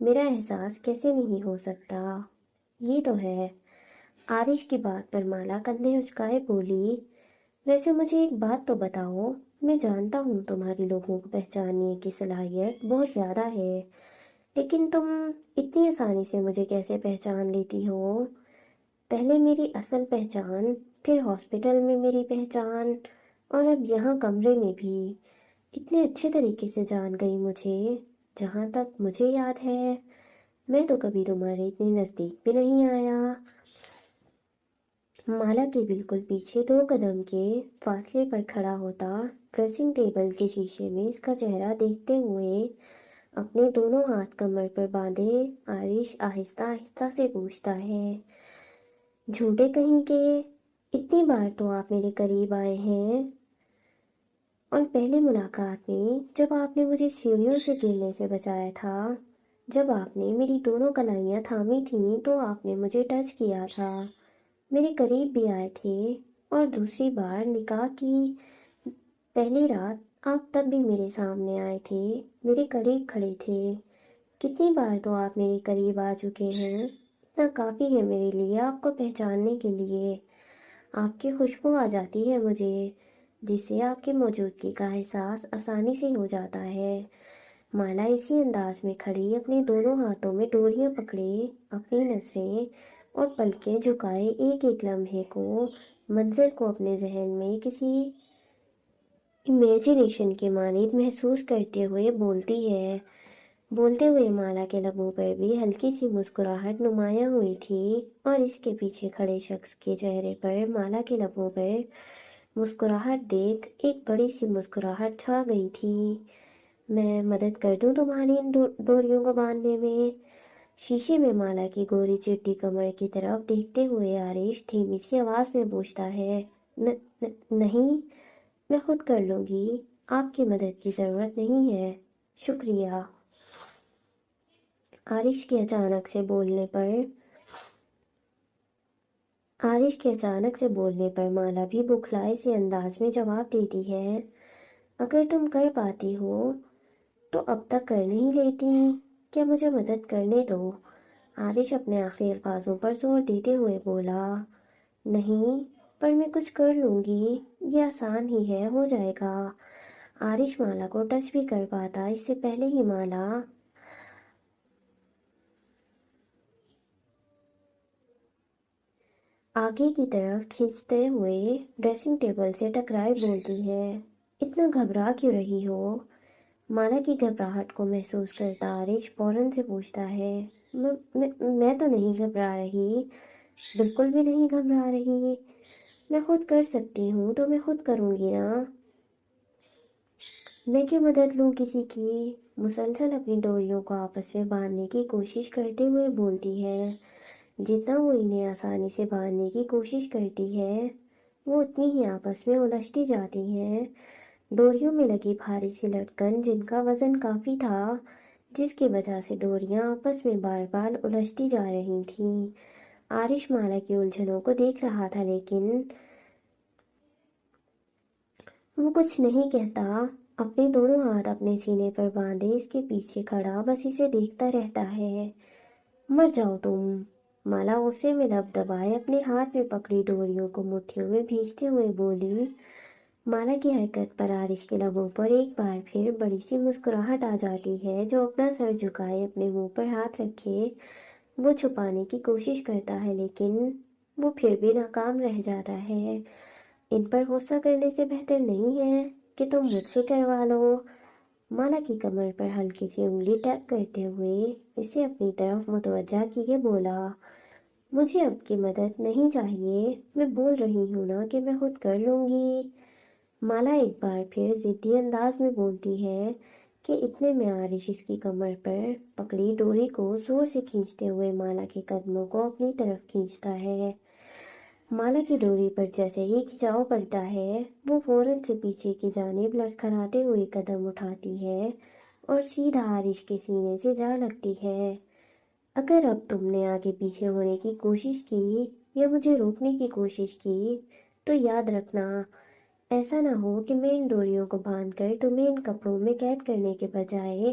میرا احساس کیسے نہیں ہو سکتا؟ یہ تو ہے۔ آرش کی بات پر مالا کندھے اچکائے بولی، ویسے مجھے ایک بات تو بتاؤ، میں جانتا ہوں تمہاری لوگوں کو پہچاننے کی صلاحیت بہت زیادہ ہے، لیکن تم اتنی آسانی سے مجھے کیسے پہچان لیتی ہو؟ پہلے میری اصل پہچان، پھر ہاسپٹل میں میری پہچان، اور اب یہاں کمرے میں بھی اتنے اچھے طریقے سے جان گئی مجھے۔ جہاں تک مجھے یاد ہے میں تو کبھی تمہارے اتنے نزدیک بھی نہیں آیا۔ مالا کے بالکل پیچھے 2 قدم کے فاصلے پر کھڑا ہوتا ڈریسنگ ٹیبل کے شیشے میں اس کا چہرہ دیکھتے ہوئے اپنے دونوں ہاتھ کمر پر باندھے آرش آہستہ آہستہ سے پوچھتا ہے، جھوٹے کہیں کہ اتنی بار تو آپ میرے قریب آئے ہیں، اور پہلی ملاقات میں جب آپ نے مجھے سیڑھیوں سے گرنے سے بچایا تھا، جب آپ نے میری دونوں کلائیاں تھامی تھیں تو آپ نے مجھے ٹچ کیا تھا، میرے قریب بھی آئے تھے، اور دوسری بار نکاح کی پہلی رات آپ تب بھی میرے سامنے آئے تھے، میرے قریب کھڑے تھے۔ کتنی بار تو آپ میرے قریب آ چکے ہیں، اتنا کافی ہے میرے لیے آپ کو پہچاننے کے لیے۔ آپ کی خوشبو آ جاتی ہے مجھے، جس سے آپ کی موجودگی کا احساس آسانی سے ہو جاتا ہے۔ مالا اسی انداز میں کھڑی اپنے دونوں ہاتھوں میں ڈوریاں پکڑے، اپنی نظریں اور پلکیں جھکائے ایک ایک لمحے کو، منظر کو اپنے ذہن میں کسی امیجنیشن کے مانند محسوس کرتے ہوئے بولتی ہے۔ بولتے ہوئے مالا کے لبوں پر بھی ہلکی سی مسکراہٹ نمایاں ہوئی تھی، اور اس کے پیچھے کھڑے شخص کے چہرے پر مالا کے لبوں پر مسکراہٹ دیکھ ایک بڑی سی مسکراہٹ چھا گئی تھی۔ میں مدد کر دوں تمہاری ان ڈوریوں کو باندھنے میں؟ شیشے میں مالا کی گوری چٹی کمر کی طرف دیکھتے ہوئے آرش دھیمی سی آواز میں پوچھتا ہے، نہیں، میں خود کر لوں گی، آپ کی مدد کی ضرورت نہیں ہے، شکریہ۔ آرش کے اچانک سے بولنے پر مالا بھی بکھلائے سے انداز میں جواب دیتی ہے، اگر تم کر پاتی ہو تو اب تک کر نہیں لیتی؟ کیا مجھے مدد کرنے دو؟ آرش اپنے آخری الفاظوں پر زور دیتے ہوئے بولا، نہیں، پر میں کچھ کر لوں گی، یہ آسان ہی ہے، ہو جائے گا۔ آرش مالا کو ٹچ بھی کر پاتا اس سے پہلے ہی مالا آگے کی طرف کھینچتے ہوئے ڈریسنگ ٹیبل سے ٹکرائے بولتی ہے، اتنا گھبرا کیوں رہی ہو؟ مالا کی گھبراہٹ کو محسوس کرتا آرش فوراً سے پوچھتا ہے، میں تو نہیں گھبرا رہی، بالکل بھی نہیں گھبرا رہی، میں خود کر سکتی ہوں تو میں خود کروں گی نا، میں کیوں مدد لوں کسی کی؟ مسلسل اپنی ڈوریوں کو آپس میں باندھنے کی کوشش کرتے ہوئے بولتی ہے۔ جتنا وہ انہیں آسانی سے باندھنے کی کوشش کرتی ہے وہ اتنی ہی آپس میں الجھتی جاتی ہیں۔ ڈوریوں میں لگی بھاری سی لٹکن جن کا وزن کافی تھا، جس کی وجہ سے ڈوریاں آپس میں بار بار الجھتی جا رہی تھیں۔ آرش مالا کی الجھنوں کو دیکھ رہا تھا لیکن وہ کچھ نہیں کہتا، اپنے دونوں ہاتھ اپنے سینے پر باندھے اس کے پیچھے کھڑا بس اسے دیکھتا رہتا ہے۔ مر جاؤ تم! مالا غصے میں لب دبائے اپنے ہاتھ میں پکڑی ڈوریوں کو مٹھیوں میں بھیجتے ہوئے بولی۔ مالا کی حرکت پر آرش کے لبوں پر ایک بار پھر بڑی سی مسکراہٹ آ جاتی ہے، جو اپنا سر جھکائے اپنے منہ پر ہاتھ رکھے وہ چھپانے کی کوشش کرتا ہے، لیکن وہ پھر بھی ناکام رہ جاتا ہے۔ ان پر غصہ کرنے سے بہتر نہیں ہے کہ تم مجھ سے کروا لو؟ مالا کی کمر پر ہلکی سی انگلی ٹیپ کرتے ہوئے اسے اپنی طرف متوجہ کیے بولا، مجھے اب کی مدد نہیں چاہیے، میں بول رہی ہوں نا کہ میں خود کر لوں گی۔ مالا ایک بار پھر ضدی انداز میں بولتی ہے کہ اتنے میں آرش اس کی کمر پر پکڑی ڈوری کو زور سے کھینچتے ہوئے مالا کے قدموں کو اپنی طرف کھینچتا ہے۔ مالا کی ڈوری پر جیسے ہی کھچاؤ پڑتا ہے وہ فوراً سے پیچھے کی جانب لڑکھڑاتے ہوئے قدم اٹھاتی ہے اور سیدھا آرش کے سینے سے جا لگتی ہے۔ اگر اب تم نے آگے پیچھے ہونے کی کوشش کی یا مجھے روکنے کی کوشش کی تو یاد رکھنا، ایسا نہ ہو کہ میں ان ڈوریوں کو باندھ کر تمہیں ان کپڑوں میں قید کرنے کے بجائے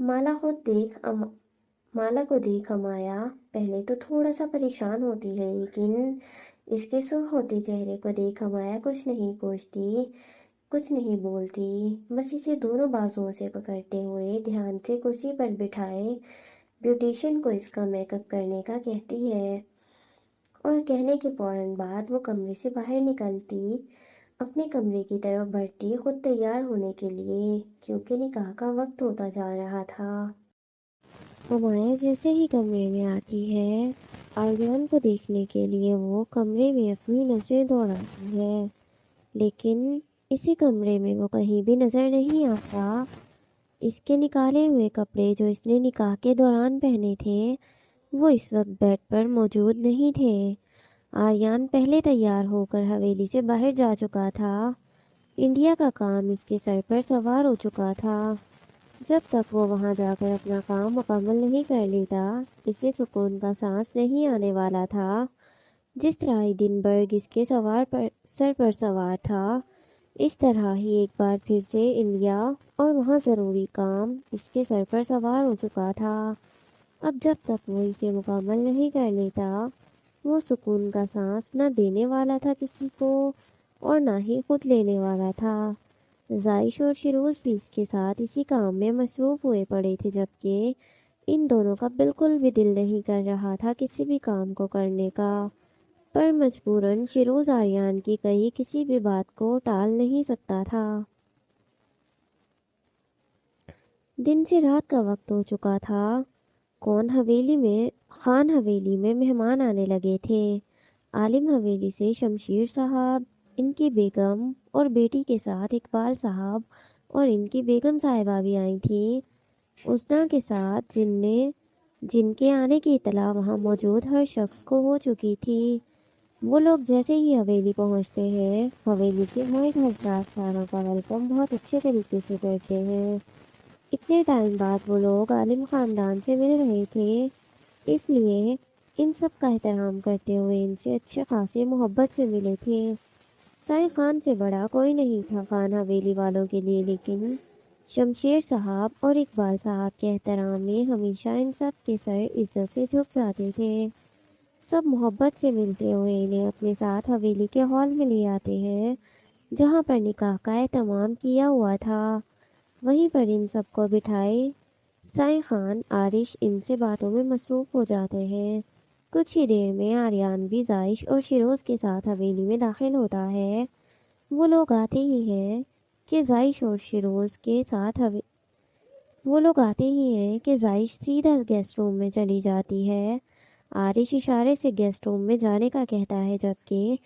مالا کو دیکھ امایا پہلے تو تھوڑا سا پریشان ہوتی ہے، لیکن اس کے سرخ ہوتے چہرے کو دیکھ امایا کچھ نہیں پوچھتی، کچھ نہیں بولتی، بس اسے دونوں بازوؤں سے پکڑتے ہوئے دھیان سے کرسی پر بٹھائے بیوٹیشین کو اس کا میک اپ کرنے کا کہتی ہے، اور کہنے کے فوراً بعد وہ کمرے سے باہر نکلتی، اپنے کمرے کی طرف بڑھتی، خود تیار ہونے کے لیے، کیونکہ نکاح کا وقت ہوتا جا رہا تھا۔ امایا جیسے ہی کمرے میں آتی ہے، آریان کو دیکھنے کے لیے وہ کمرے میں اپنی نظریں دوڑاتی ہے، لیکن اسی کمرے میں وہ کہیں بھی نظر نہیں آتا۔ اس کے نکالے ہوئے کپڑے جو اس نے نکاح کے دوران پہنے تھے وہ اس وقت بیڈ پر موجود نہیں تھے۔ آریان پہلے تیار ہو کر حویلی سے باہر جا چکا تھا، انڈیا کا کام اس کے سر پر سوار ہو چکا تھا۔ جب تک وہ وہاں جا کر اپنا کام مکمل نہیں کر لیتا، اسے سکون کا سانس نہیں آنے والا تھا۔ جس طرح ایڈنبرگ اس کے سر پر سوار تھا، اس طرح ہی ایک بار پھر سے انڈیا اور وہاں ضروری کام اس کے سر پر سوار ہو چکا تھا۔ اب جب تک وہ اسے مکمل نہیں کر لیتا، وہ سکون کا سانس نہ دینے والا تھا کسی کو، اور نہ ہی خود لینے والا تھا۔ زائش اور شیروز بھی اس کے ساتھ اسی کام میں مصروف ہوئے پڑے تھے، جبکہ ان دونوں کا بالکل بھی دل نہیں کر رہا تھا کسی بھی کام کو کرنے کا، پر مجبوراً شیروز آریان کی کہی کسی بھی بات کو ٹال نہیں سکتا تھا۔ دن سے رات کا وقت ہو چکا تھا۔ خان حویلی میں مہمان آنے لگے تھے۔ عالم حویلی سے شمشیر صاحب، ان کی بیگم اور بیٹی کے ساتھ اقبال صاحب اور ان کی بیگم صاحبہ بھی آئی تھیں، حسنہ کے ساتھ، جن کے آنے کی اطلاع وہاں موجود ہر شخص کو ہو چکی تھی۔ وہ لوگ جیسے ہی حویلی پہنچتے ہیں، حویلی کے مالک حضرات ساروں کا ویلکم بہت اچھے طریقے سے کرتے ہیں۔ اتنے ٹائم بعد وہ لوگ عالم خاندان سے مل رہے تھے، اس لیے ان سب کا احترام کرتے ہوئے ان سے اچھے خاصے محبت سے ملے تھے۔ سائیں خان سے بڑا کوئی نہیں تھا خان حویلی والوں کے لیے، لیکن شمشیر صاحب اور اقبال صاحب کے احترام میں ہمیشہ ان سب کے سر عزت سے جھک جاتے تھے۔ سب محبت سے ملتے ہوئے انہیں اپنے ساتھ حویلی کے ہال میں لے آتے ہیں، جہاں پر نکاح کا اہتمام کیا ہوا تھا۔ وہیں پر ان سب کو بٹھائے سائیں خان عارش ان سے باتوں میں مصروف ہو جاتے ہیں۔ کچھ ہی دیر میں آریان بھی زائش اور شیروز کے ساتھ حویلی میں داخل ہوتا ہے۔ وہ لوگ آتے ہی ہیں کہ زائش سیدھا گیسٹ روم میں چلی جاتی ہے۔ عارش اشارے سے گیسٹ روم میں جانے کا کہتا ہے، جبکہ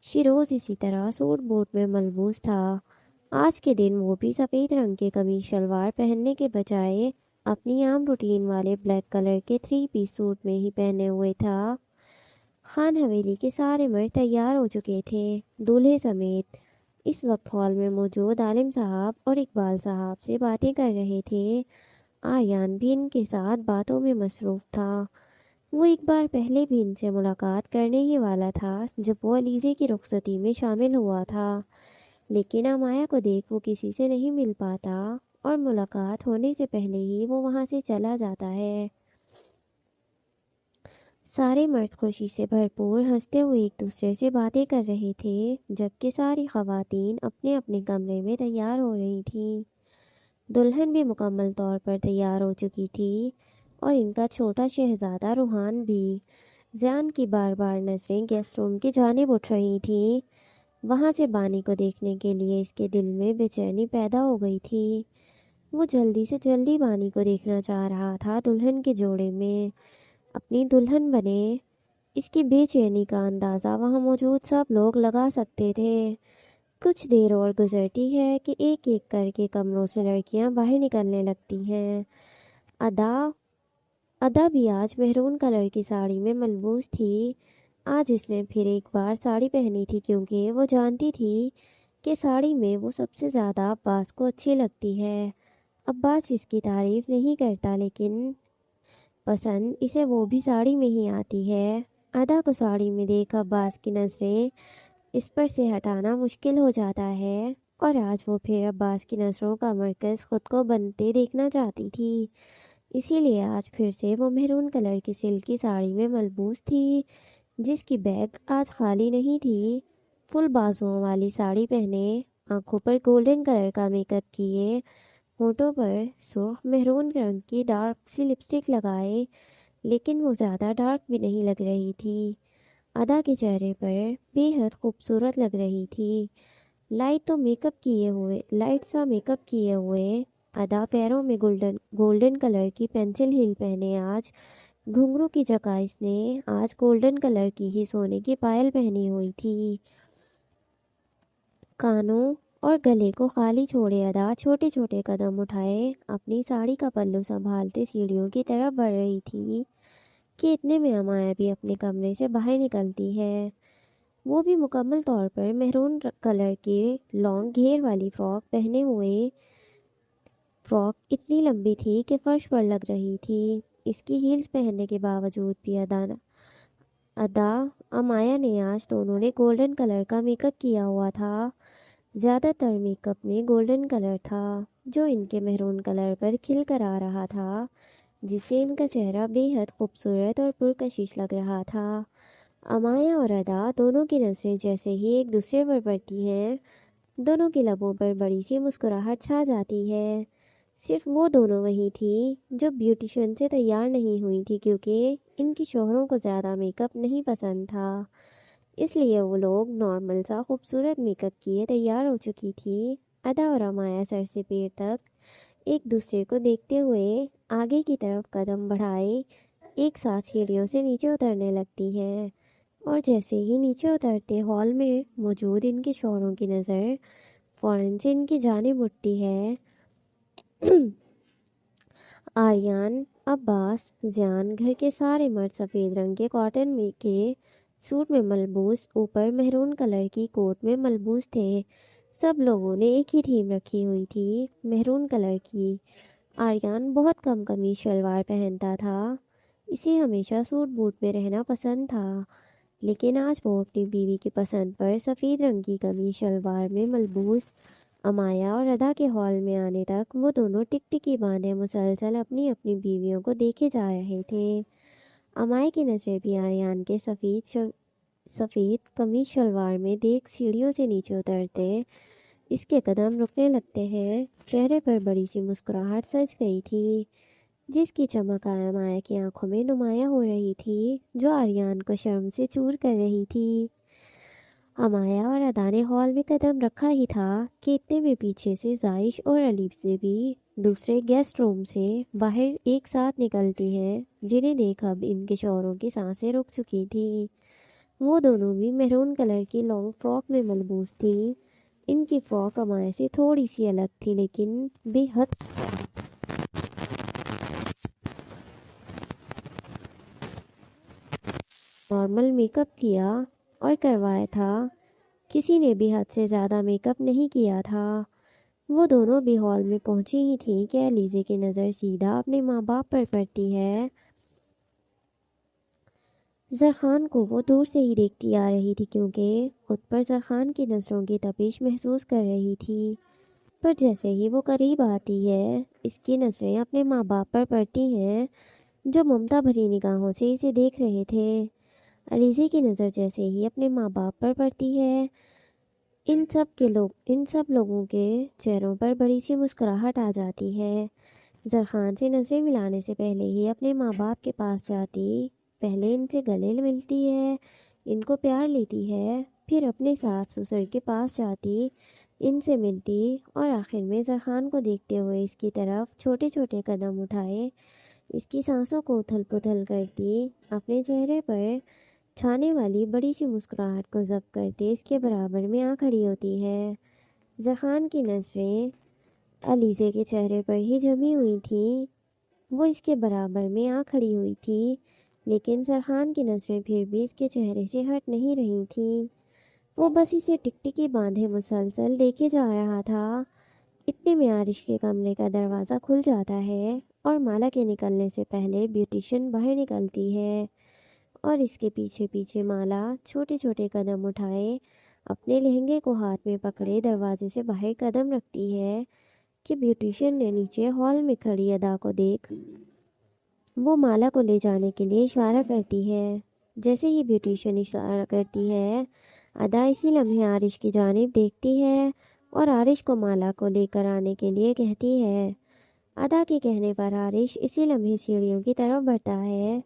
شیروز اسی طرح سوٹ بوٹ میں ملبوس تھا۔ آج کے دن وہ بھی سفید رنگ کے قمیص شلوار پہننے کے بجائے اپنی عام روٹین والے بلیک کلر کے 3 پیس سوٹ میں ہی پہنے ہوئے تھا۔ خان حویلی کے سارے مرد تیار ہو چکے تھے، دولہے سمیت۔ اس وقت ہال میں موجود عالم صاحب اور اقبال صاحب سے باتیں کر رہے تھے۔ آریان بھی ان کے ساتھ باتوں میں مصروف تھا۔ وہ ایک بار پہلے بھی ان سے ملاقات کرنے ہی والا تھا جب وہ علیزے کی رخصتی میں شامل ہوا تھا، لیکن امایا کو دیکھ وہ کسی سے نہیں مل پاتا، اور ملاقات ہونے سے پہلے ہی وہ وہاں سے چلا جاتا ہے۔ سارے مرد خوشی سے بھرپور ہنستے ہوئے ایک دوسرے سے باتیں کر رہے تھے، جبکہ ساری خواتین اپنے اپنے کمرے میں تیار ہو رہی تھیں۔ دلہن بھی مکمل طور پر تیار ہو چکی تھی، اور ان کا چھوٹا شہزادہ روحان بھی۔ زیان کی بار بار نظریں گیسٹ روم کی جانب اٹھ رہی تھیں۔ وہاں سے بانی کو دیکھنے کے لیے اس کے دل میں بے چینی پیدا ہو گئی تھی۔ وہ جلدی سے جلدی بانی کو دیکھنا چاہ رہا تھا دلہن کے جوڑے میں، اپنی دلہن بنے۔ اس کی بے چینی کا اندازہ وہاں موجود سب لوگ لگا سکتے تھے۔ کچھ دیر اور گزرتی ہے کہ ایک ایک کر کے کمروں سے لڑکیاں باہر نکلنے لگتی ہیں۔ ادا بھی آج مہرون کلر کی ساڑی میں ملبوس تھی۔ آج اس نے پھر ایک بار ساڑی پہنی تھی، کیونکہ وہ جانتی تھی کہ ساڑی میں وہ سب سے زیادہ عباس کو اچھی لگتی ہے۔ عباس اس کی تعریف نہیں کرتا، لیکن پسند اسے وہ بھی ساڑی میں ہی آتی ہے۔ ادا کو ساڑی میں دیکھ عباس کی نظریں اس پر سے ہٹانا مشکل ہو جاتا ہے۔ اور آج وہ پھر عباس کی نظروں کا مرکز خود کو بنتے دیکھنا چاہتی تھی۔ اسی لیے آج پھر سے وہ میرون کلر کی سلک کی ساڑی میں ملبوس تھی، جس کی بیک آج خالی نہیں تھی۔ فل بازوؤں والی ساڑی پہنے، آنکھوں پر گولڈن کلر کا میک اپ کیے، ہونٹوں پر سرخ میرون رنگ کی ڈارک سی لپسٹک لگائے، لیکن وہ زیادہ ڈارک بھی نہیں لگ رہی تھی۔ ادا کے چہرے پر بے حد خوبصورت لگ رہی تھی۔ لائٹ سا میک اپ کیے ہوئے ادا پیروں میں گولڈن کلر کی پینسل ہیل پہنے آج گھنگرو کی جگہ اس نے آج گولڈن کلر کی ہی سونے کی پائل پہنی ہوئی تھی۔ کانوں اور گلے کو خالی چھوڑے ادا چھوٹے چھوٹے قدم اٹھائے اپنی ساڑی کا پلو سنبھالتے سیڑھیوں کی طرف بڑھ رہی تھی کہ اتنے میں امایا بھی اپنے کمرے سے باہر نکلتی ہے، وہ بھی مکمل طور پر میرون کلر کی لانگ گھیر والی فراک پہنے ہوئے۔ فراک اتنی لمبی تھی کہ فرش پر لگ رہی تھی۔ اس کی ہیلز پہننے کے باوجود بھی امایا نے آج دونوں نے گولڈن کلر کا میک اپ کیا ہوا تھا۔ زیادہ تر میک اپ میں گولڈن کلر تھا جو ان کے میرون کلر پر کھل کر آ رہا تھا، جس سے ان کا چہرہ بے حد خوبصورت اور پرکشش لگ رہا تھا۔ امایا اور ادا دونوں کی نظریں جیسے ہی ایک دوسرے پر پڑتی ہیں، دونوں کے لبوں پر بڑی سی مسکراہٹ چھا جاتی ہے۔ صرف وہ دونوں وہی تھی جو بیوٹیشین سے تیار نہیں ہوئی تھی، کیونکہ ان کی شوہروں کو زیادہ میک اپ نہیں پسند تھا، اس لیے وہ لوگ نارمل سا خوبصورت میک اپ کیے تیار ہو چکی تھی۔ ادا اور امایا سر سے پیر تک ایک دوسرے کو دیکھتے ہوئے آگے کی طرف قدم بڑھائے ایک ساتھ سیڑھیوں سے نیچے اترنے لگتی ہے، اور جیسے ہی نیچے اترتے ہال میں موجود ان کے شوہروں کی نظر فوراً سے ان کی جانب اٹھتی ہے۔ آریان، عباس، زیان، گھر کے سارے مرد سفید رنگ کے کاٹن کے سوٹ میں ملبوس، اوپر میرون کلر کی کوٹ میں ملبوس تھے۔ سب لوگوں نے ایک ہی تھیم رکھی ہوئی تھی، میرون کلر کی۔ آریان بہت کم قمیص شلوار پہنتا تھا، اسے ہمیشہ سوٹ بوٹ میں رہنا پسند تھا، لیکن آج وہ اپنی بیوی کی پسند پر سفید رنگ کی قمیص شلوار میں ملبوس۔ امایا اور ادا کے ہال میں آنے تک وہ دونوں ٹک ٹکی باندھے مسلسل اپنی اپنی بیویوں کو دیکھے جا رہے تھے۔ امایا کی نظریں بھی آریان کے سفید قمیص شلوار میں دیکھ سیڑھیوں سے نیچے اترتے اس کے قدم رکنے لگتے ہیں۔ چہرے پر بڑی سی مسکراہٹ سج گئی تھی، جس کی چمک امایا کی آنکھوں میں نمایاں ہو رہی تھی، جو آریان کو شرم سے چور کر رہی تھی۔ امایا اور ادا نے ہال میں قدم رکھا ہی تھا کہ اتنے میں پیچھے سے زائش اور علیف سے بھی دوسرے گیسٹ روم سے باہر ایک ساتھ نکلتی ہیں، جنہیں دیکھ اب ان کے شوہروں کی سانسیں رک چکی تھی۔ وہ دونوں بھی میرون کلر کی لانگ فراک میں ملبوس تھی۔ ان کی فراک امایا سے تھوڑی سی الگ تھی، لیکن بے حد نارمل میک اپ کیا اور کروایا تھا، کسی نے بھی حد سے زیادہ میک اپ نہیں کیا تھا۔ وہ دونوں بھی ہال میں پہنچی ہی تھی کہ علیزے کی نظر سیدھا اپنے ماں باپ پر پڑتی ہے۔ زرخان کو وہ دور سے ہی دیکھتی آ رہی تھی، کیونکہ خود پر زرخان کی نظروں کی تپش محسوس کر رہی تھی، پر جیسے ہی وہ قریب آتی ہے اس کی نظریں اپنے ماں باپ پر پڑتی ہیں، جو ممتا بھری نگاہوں سے اسے دیکھ رہے تھے۔ علیزے کی نظر جیسے ہی اپنے ماں باپ پر پڑتی ہے، ان سب لوگوں کے چہروں پر بڑی سی مسکراہٹ آ جاتی ہے۔ زرخان سے نظریں ملانے سے پہلے ہی اپنے ماں باپ کے پاس جاتی، پہلے ان سے گلے ملتی ہے، ان کو پیار لیتی ہے، پھر اپنے ساس سسر کے پاس جاتی، ان سے ملتی، اور آخر میں زرخان کو دیکھتے ہوئے اس کی طرف چھوٹے چھوٹے قدم اٹھائے اس کی سانسوں کو اتھل پتھل کرتی، اپنے چہرے پر چھانے والی بڑی سی مسکراہٹ کو ضبط کرتے اس کے برابر میں آ کھڑی ہوتی ہے۔ زرخان کی نظریں علیزے کے چہرے پر ہی جمی ہوئی تھیں، وہ اس کے برابر میں آ کھڑی ہوئی تھی، لیکن زرخان کی نظریں پھر بھی اس کے چہرے سے ہٹ نہیں رہی تھیں۔ وہ بس اسے ٹکٹکی باندھے مسلسل دیکھے جا رہا تھا۔ اتنے میں عارش کے کمرے کا دروازہ کھل جاتا ہے اور مالا کے نکلنے سے پہلے بیوٹیشین باہر نکلتی ہے، اور اس کے پیچھے پیچھے مالا چھوٹے چھوٹے قدم اٹھائے اپنے لہنگے کو ہاتھ میں پکڑے دروازے سے باہر قدم رکھتی ہے کہ بیوٹیشین نے نیچے ہال میں کھڑی ادا کو دیکھ وہ مالا کو لے جانے کے لیے اشارہ کرتی ہے۔ جیسے ہی بیوٹیشین اشارہ کرتی ہے، ادا اسی لمحے عارش کی جانب دیکھتی ہے اور عارش کو مالا کو لے کر آنے کے لیے کہتی ہے۔ ادا کے کہنے پر عارش اسی لمحے سیڑھیوں کی طرف بڑھتا ہے۔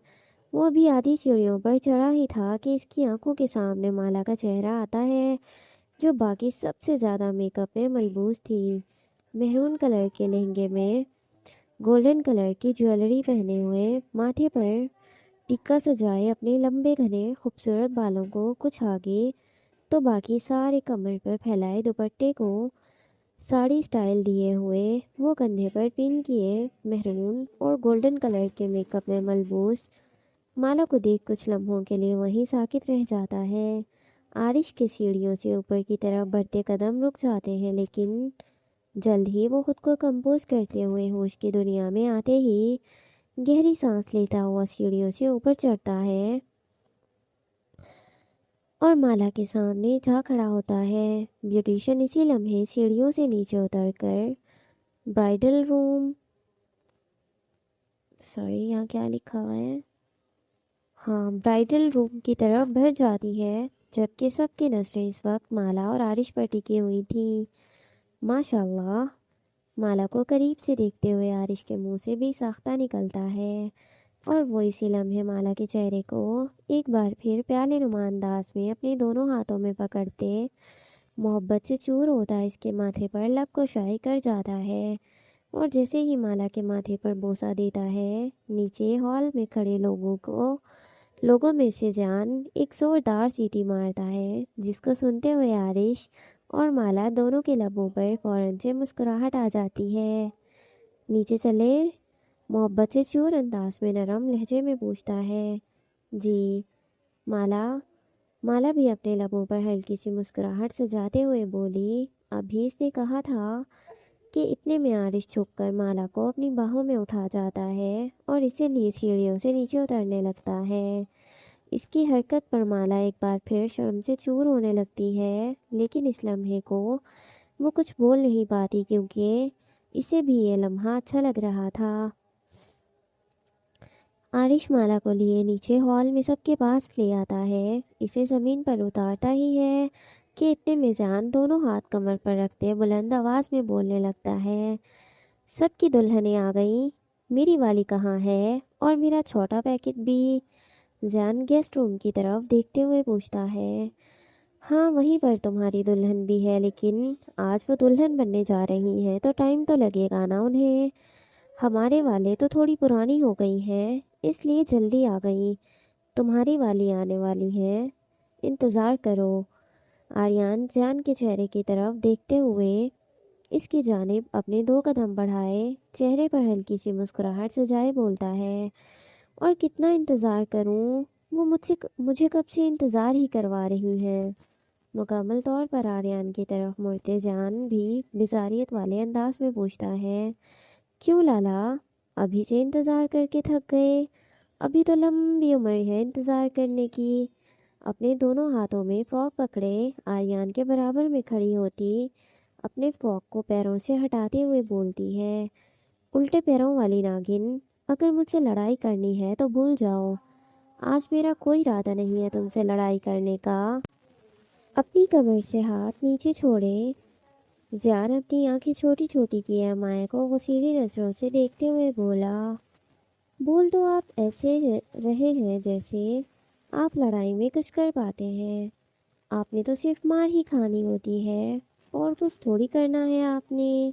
وہ بھی آدھی سیڑھیوں پر چڑھا ہی تھا کہ اس کی آنکھوں کے سامنے مالا کا چہرہ آتا ہے، جو باقی سب سے زیادہ میک اپ میں ملبوس تھی۔ میرون کلر کے لہنگے میں گولڈن کلر کی جویلری پہنے ہوئے، ماتھے پر ٹکا سجائے، اپنے لمبے گھنے خوبصورت بالوں کو کچھ آگے تو باقی سارے کمر پر پھیلائے دوپٹے کو ساڑی سٹائل دیے ہوئے، وہ کندھے پر پن کیے میرون اور گولڈن کلر کے میک اپ میں ملبوس مالا کو دیکھ کچھ لمحوں کے لیے وہیں ساکت رہ جاتا ہے۔ عارش کے سیڑھیوں سے اوپر کی طرف بڑھتے قدم رک جاتے ہیں، لیکن جلد ہی وہ خود کو کمپوز کرتے ہوئے ہوش کی دنیا میں آتے ہی گہری سانس لیتا ہوا سیڑھیوں سے اوپر چڑھتا ہے اور مالا کے سامنے جا کھڑا ہوتا ہے۔ بیوٹیشین اسی لمحے سیڑھیوں سے نیچے اتر کر برائڈل روم یہاں کیا لکھا ہوا ہے، برائڈل روم کی طرف بڑھ جاتی ہے، جبکہ سب کی نظریں اس وقت مالا اور عارش پر ٹکی ہوئی تھیں۔ ماشاءاللہ، مالا کو قریب سے دیکھتے ہوئے عارش کے منہ سے بھی ساختہ نکلتا ہے اور وہ اسی لمحے مالا کے چہرے کو ایک بار پھر پیالے نما انداز میں اپنے دونوں ہاتھوں میں پکڑتے محبت سے چور ہوتا اس کے ماتھے پر لب کو شائع کر جاتا ہے، اور جیسے ہی مالا کے ماتھے پر بوسہ دیتا ہے، نیچے ہال میں کھڑے لوگوں میں سے جان ایک زوردار سیٹی مارتا ہے، جس کو سنتے ہوئے عارش اور مالا دونوں کے لبوں پر فوراً سے مسکراہٹ آ جاتی ہے۔ نیچے چلے؟ محبت سے چور انداز میں نرم لہجے میں پوچھتا ہے۔ جی، مالا بھی اپنے لبوں پر ہلکی سی مسکراہٹ سجاتے ہوئے بولی۔ ابھی اس نے کہا تھا کہ اتنے میں عارش چھپ کر مالا کو اپنی باہوں میں اٹھا جاتا ہے اور اسی لیے سیڑھیوں سے نیچے اترنے لگتا ہے۔ اس کی حرکت پر مالا ایک بار پھر شرم سے چور ہونے لگتی ہے، لیکن اس لمحے کو وہ کچھ بول نہیں پاتی کیونکہ اسے بھی یہ لمحہ اچھا لگ رہا تھا۔ عارش مالا کو لیے نیچے ہال میں سب کے پاس لے آتا ہے، اسے زمین پر اتارتا ہی ہے کہ اتنے میں جان دونوں ہاتھ کمر پر رکھتے بلند آواز میں بولنے لگتا ہے۔ سب کی دلہنیں آ گئیں، میری والی کہاں ہے اور میرا چھوٹا پیکٹ بھی؟ جان گیسٹ روم کی طرف دیکھتے ہوئے پوچھتا ہے۔ ہاں، وہیں پر تمہاری دلہن بھی ہے، لیکن آج وہ دلہن بننے جا رہی ہیں تو ٹائم تو لگے گا نا انہیں۔ ہمارے والے تو تھوڑی پرانی ہو گئی ہیں، اس لیے جلدی آ گئیں، تمہاری والی آنے والی ہیں، انتظار کرو۔ آریان جان کے چہرے کی طرف دیکھتے ہوئے اس کی جانب اپنے 2 قدم بڑھائے چہرے پر ہلکی سی مسکراہٹ سجائے بولتا ہے۔ اور کتنا انتظار کروں، وہ مجھے کب سے انتظار ہی کروا رہی ہیں۔ مکمل طور پر آریان کی طرف مڑتے جان بھی بیزاریت والے انداز میں پوچھتا ہے۔ کیوں لالا، ابھی سے انتظار کر کے تھک گئے؟ ابھی تو لمبی عمر ہے انتظار کرنے کی۔ اپنے دونوں ہاتھوں میں فراک پکڑے آریان کے برابر میں کھڑی ہوتی اپنے فراک کو پیروں سے ہٹاتے ہوئے بولتی ہے۔ الٹے پیروں والی ناگن، اگر مجھ سے لڑائی کرنی ہے تو بھول جاؤ، آج میرا کوئی ارادہ نہیں ہے تم سے لڑائی کرنے کا۔ اپنی کمر سے ہاتھ نیچے چھوڑے زیان اپنی آنکھیں چھوٹی چھوٹی کیے مائع کو غصیلی نظروں سے دیکھتے ہوئے بولا۔ بول تو آپ ایسے رہے ہیں جیسے آپ لڑائی میں کچھ کر پاتے ہیں، آپ نے تو صرف مار ہی کھانی ہوتی ہے اور کچھ تھوڑی کرنا ہے آپ نے،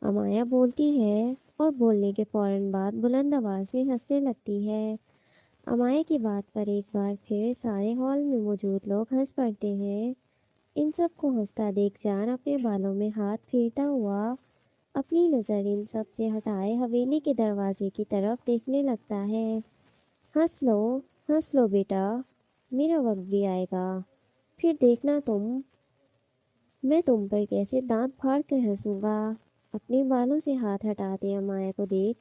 امایا بولتی ہے اور بولنے کے فوراً بعد بلند آواز میں ہنسنے لگتی ہے۔ امایا کی بات پر ایک بار پھر سارے ہال میں موجود لوگ ہنس پڑتے ہیں۔ ان سب کو ہنستا دیکھ جان اپنے بالوں میں ہاتھ پھیرتا ہوا اپنی نظر ان سب سے ہٹائے حویلی کے دروازے کی طرف دیکھنے لگتا ہے۔ ہنس لو بیٹا، میرا وقت بھی آئے گا، پھر دیکھنا میں تم پر کیسے دانت پھاڑ کر ہنسوں گا۔ اپنے بالوں سے ہاتھ ہٹاتے امایا کو دیکھ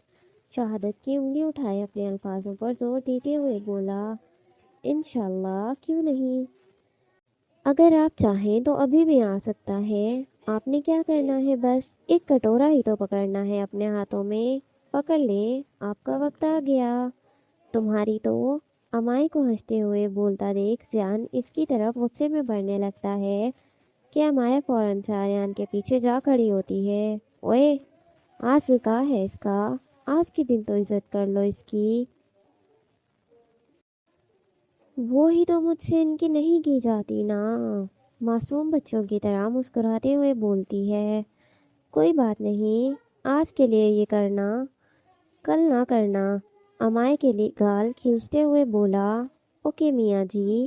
شہادت کی انگلی اٹھائے اپنے الفاظوں پر زور دیتے ہوئے بولا۔ انشاءاللہ، کیوں نہیں۔ اگر آپ چاہیں تو ابھی بھی آ سکتا ہے۔ آپ نے کیا کرنا ہے، بس ایک کٹورا ہی تو پکڑنا ہے اپنے ہاتھوں میں۔ پکڑ لیں، آپ کا وقت آ گیا۔ تمہاری تو۔ امائی کو ہنستے ہوئے بولتا دیکھ زیان اس کی طرف غصے میں بڑھنے لگتا ہے کہ امایا فوراً سے آریان کے پیچھے جا کھڑی ہوتی ہے۔ اوئے، آج نکاح ہے اس کا، آج کے دن تو عزت کر لو اس کی۔ وہ ہی تو مجھ سے ان کی نہیں کی جاتی نا، معصوم بچوں کی طرح مسکراتے ہوئے بولتی ہے۔ کوئی بات نہیں، آج کے لیے یہ کرنا، کل نہ کرنا۔ امائے کے لیے گال کھینچتے ہوئے بولا۔ اوکے میاں جی،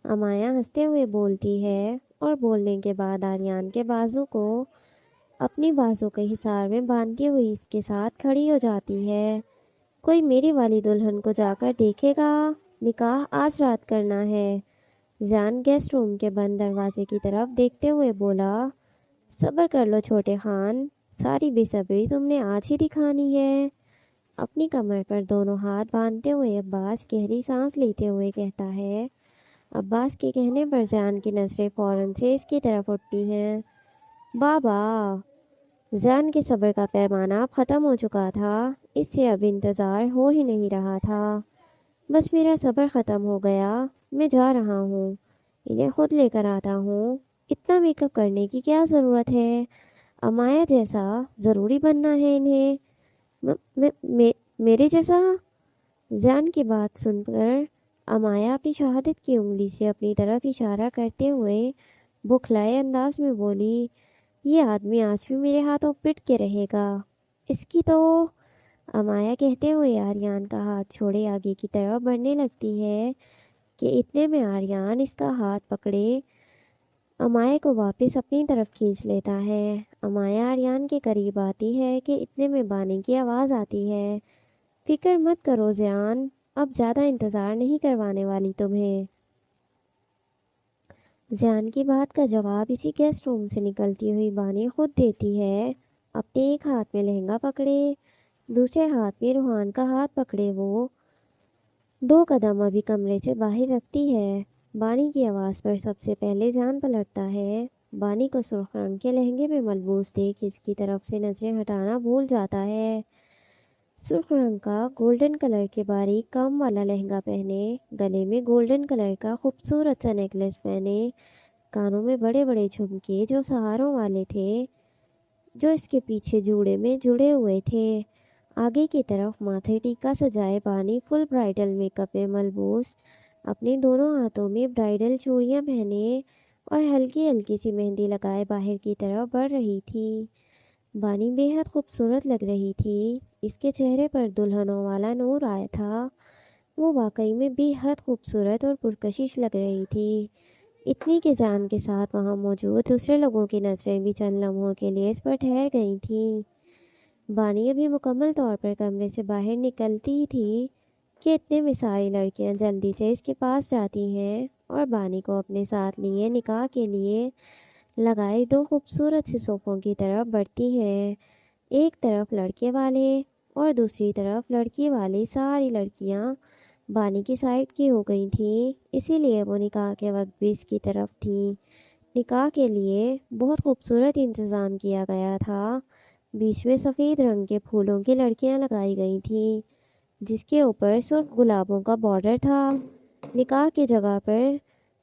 امایا ہنستے ہوئے بولتی ہے اور بولنے کے بعد آریان کے بازو کو اپنی بازو کے حصار میں باندھتی ہوئی اس کے ساتھ کھڑی ہو جاتی ہے۔ کوئی میری والی دلہن کو جا کر دیکھے گا، نکاح آج رات کرنا ہے۔ زیان گیسٹ روم کے بند دروازے کی طرف دیکھتے ہوئے بولا۔ صبر کر لو چھوٹے خان، ساری بے صبری تم نے آج ہی دکھانی ہے۔ اپنی کمر پر دونوں ہاتھ باندھتے ہوئے عباس گہری سانس لیتے ہوئے کہتا ہے۔ عباس کے کہنے پر زیان کی نظریں فوراً سے اس کی طرف اٹھتی ہیں۔ بابا! زیان کے صبر کا پیمانہ اب ختم ہو چکا تھا، اس سے اب انتظار ہو ہی نہیں رہا تھا۔ بس میرا صبر ختم ہو گیا، میں جا رہا ہوں، انہیں خود لے کر آتا ہوں۔ اتنا میک اپ کرنے کی کیا ضرورت ہے؟ امایا جیسا ضروری بننا ہے انہیں؟ میرے جیسا؟ زیان کی بات سن کر امایا اپنی شہادت کی انگلی سے اپنی طرف اشارہ کرتے ہوئے بکھلائے انداز میں بولی۔ یہ آدمی آج بھی میرے ہاتھوں پٹ کے رہے گا، اس کی تو۔ امایا کہتے ہوئے آریان کا ہاتھ چھوڑے آگے کی طرف بڑھنے لگتی ہے کہ اتنے میں آریان اس کا ہاتھ پکڑے امایا کو واپس اپنی طرف کھینچ لیتا ہے۔ امایا آریان کے قریب آتی ہے کہ اتنے میں بانی کی آواز آتی ہے۔ فکر مت کرو زیان، اب زیادہ انتظار نہیں کروانے والی تمہیں۔ زیان کی بات کا جواب اسی گیسٹ روم سے نکلتی ہوئی بانی خود دیتی ہے۔ اپنے ایک ہاتھ میں لہنگا پکڑے، دوسرے ہاتھ میں روحان کا ہاتھ پکڑے وہ 2 قدم ابھی کمرے سے باہر رکھتی ہے۔ بانی کی آواز پر سب سے پہلے زیان پلٹتا ہے۔ بانی کو سرخ رنگ کے لہنگے میں ملبوس دیکھ اس کی طرف سے نظریں ہٹانا بھول جاتا ہے۔ سرخ رنگ کا گولڈن کلر کے باریک کام والا لہنگا پہنے، گلے میں گولڈن کلر کا خوبصورت سا نیکلس پہنے، کانوں میں بڑے بڑے جھمکے جو سہاروں والے تھے، جو اس کے پیچھے جوڑے میں جڑے ہوئے تھے۔ آگے کی طرف ماتھے ٹیکا سجائے بانی فل برائڈل میک اپ میں ملبوس، اپنے دونوں ہاتھوں میں برائڈل چوڑیاں پہنے اور ہلکی ہلکی سی مہندی لگائے باہر کی طرف بڑھ رہی تھی۔ بانی بے حد خوبصورت لگ رہی تھی، اس کے چہرے پر دلہنوں والا نور آیا تھا۔ وہ واقعی میں بے حد خوبصورت اور پرکشش لگ رہی تھی، اتنی کہ زیان کے ساتھ وہاں موجود دوسرے لوگوں کی نظریں بھی چند لمحوں کے لیے اس پر ٹھہر گئی تھیں۔ بانی ابھی مکمل طور پر کمرے سے باہر نکلتی ہی تھی کہ اتنے میں ساری لڑکیاں جلدی سے اس کے پاس جاتی ہیں اور بانی کو اپنے ساتھ لیے نکاح کے لیے لگائے 2 خوبصورت سے صوفوں کی طرف بڑھتی ہیں۔ ایک طرف لڑکے والے اور دوسری طرف لڑکی والی ساری لڑکیاں بانی کی سائڈ کی ہو گئی تھیں، اسی لیے وہ نکاح کے وقت بھی اس کی طرف تھیں۔ نکاح کے لیے بہت خوبصورت انتظام کیا گیا تھا، بیچ میں سفید رنگ کے پھولوں کی لڑکیاں لگائی گئی تھیں جس کے اوپر سرخ گلابوں کا بارڈر تھا۔ نکاح کی جگہ پر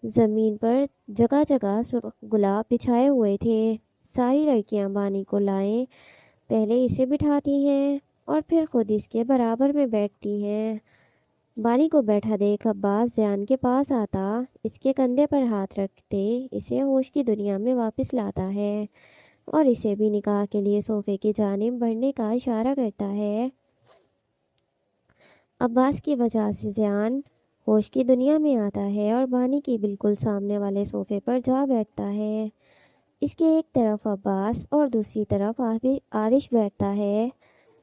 زمین پر جگہ جگہ سرخ گلاب بچھائے ہوئے تھے۔ ساری لڑکیاں بانی کو لائیں پہلے اسے بٹھاتی ہیں اور پھر خود اس کے برابر میں بیٹھتی ہیں۔ بانی کو بیٹھا دیکھ عباس زیان کے پاس آتا، اس کے کندھے پر ہاتھ رکھتے اسے ہوش کی دنیا میں واپس لاتا ہے اور اسے بھی نکاح کے لیے صوفے کی جانب بڑھنے کا اشارہ کرتا ہے۔ عباس کی وجہ سے زیان ہوش کی دنیا میں آتا ہے اور بانی کی بالکل سامنے والے صوفے پر جا بیٹھتا ہے۔ اس کے ایک طرف عباس اور دوسری طرف عارش بیٹھتا ہے۔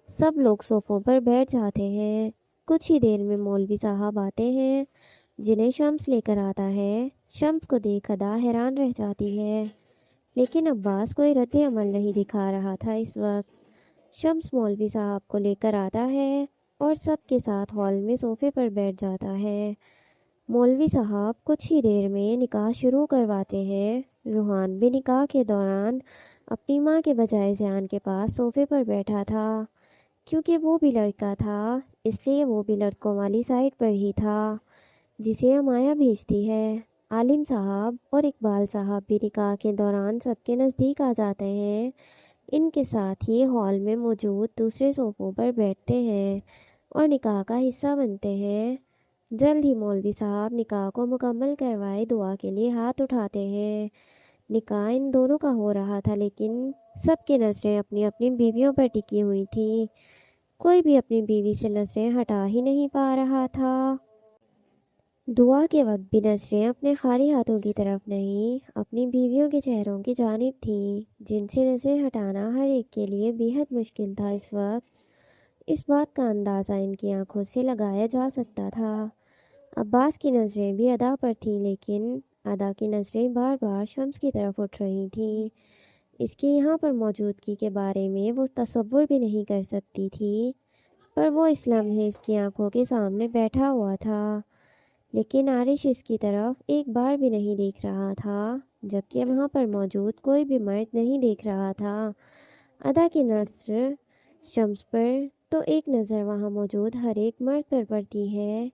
سب لوگ صوفوں پر بیٹھ جاتے ہیں۔ کچھ ہی دیر میں مولوی صاحب آتے ہیں جنہیں شمس لے کر آتا ہے۔ شمس کو دیکھ ادا حیران رہ جاتی ہے، لیکن عباس کوئی رد عمل نہیں دکھا رہا تھا اس وقت۔ شمس مولوی صاحب کو لے کر آتا ہے اور سب کے ساتھ ہال میں صوفے پر بیٹھ جاتا ہے۔ مولوی صاحب کچھ ہی دیر میں نکاح شروع کرواتے ہیں۔ روحان بھی نکاح کے دوران اپنی ماں کے بجائے زیان کے پاس صوفے پر بیٹھا تھا۔ کیونکہ وہ بھی لڑکا تھا اس لیے وہ بھی لڑکوں والی سائڈ پر ہی تھا جسے امایا بھیجتی ہے۔ عالم صاحب اور اقبال صاحب بھی نکاح کے دوران سب کے نزدیک آ جاتے ہیں۔ ان کے ساتھ ہی ہال میں موجود دوسرے صوفوں پر بیٹھتے ہیں اور نکاح کا حصہ بنتے ہیں۔ جلد ہی مولوی صاحب نکاح کو مکمل کروائے دعا کے لیے ہاتھ اٹھاتے ہیں۔ نکاح ان دونوں کا ہو رہا تھا لیکن سب کی نظریں اپنی اپنی بیویوں پر ٹکی ہوئی تھیں۔ کوئی بھی اپنی بیوی سے نظریں ہٹا ہی نہیں پا رہا تھا۔ دعا کے وقت بھی نظریں اپنے خالی ہاتھوں کی طرف نہیں اپنی بیویوں کے چہروں کی جانب تھیں جن سے نظریں ہٹانا ہر ایک کے لیے بے حد مشکل تھا اس وقت۔ اس بات کا اندازہ ان کی آنکھوں سے لگایا جا سکتا تھا۔ عباس کی نظریں بھی ادا پر تھیں لیکن ادا کی نظریں بار بار شمس کی طرف اٹھ رہی تھیں۔ اس کی یہاں پر موجودگی کے بارے میں وہ تصور بھی نہیں کر سکتی تھی، پر وہ اس لمحے اس کی آنکھوں کے سامنے بیٹھا ہوا تھا، لیکن عارش اس کی طرف ایک بار بھی نہیں دیکھ رہا تھا، جبکہ وہاں پر موجود کوئی بھی مرد نہیں دیکھ رہا تھا۔ ادا کی نظر شمس پر تو ایک نظر وہاں موجود ہر ایک مرد پر پڑتی ہے۔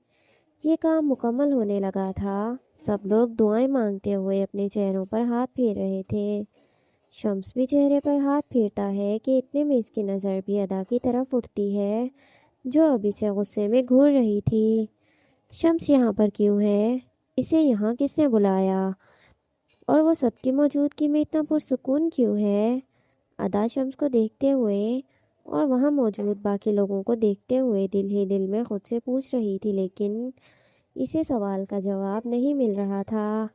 یہ کام مکمل ہونے لگا تھا۔ سب لوگ دعائیں مانگتے ہوئے اپنے چہروں پر ہاتھ پھیر رہے تھے۔ شمس بھی چہرے پر ہاتھ پھیرتا ہے کہ اتنے میں اس کی نظر بھی ادا کی طرف اٹھتی ہے جو ابھی سے غصے میں گھور رہی تھی۔ شمس یہاں پر کیوں ہے؟ اسے یہاں کس نے بلایا؟ اور وہ سب کی موجودگی میں اتنا پرسکون کیوں ہے؟ ادا شمس کو دیکھتے ہوئے اور وہاں موجود باقی لوگوں کو دیکھتے ہوئے دل ہی دل میں خود سے پوچھ رہی تھی، لیکن اسے سوال کا جواب نہیں مل رہا تھا۔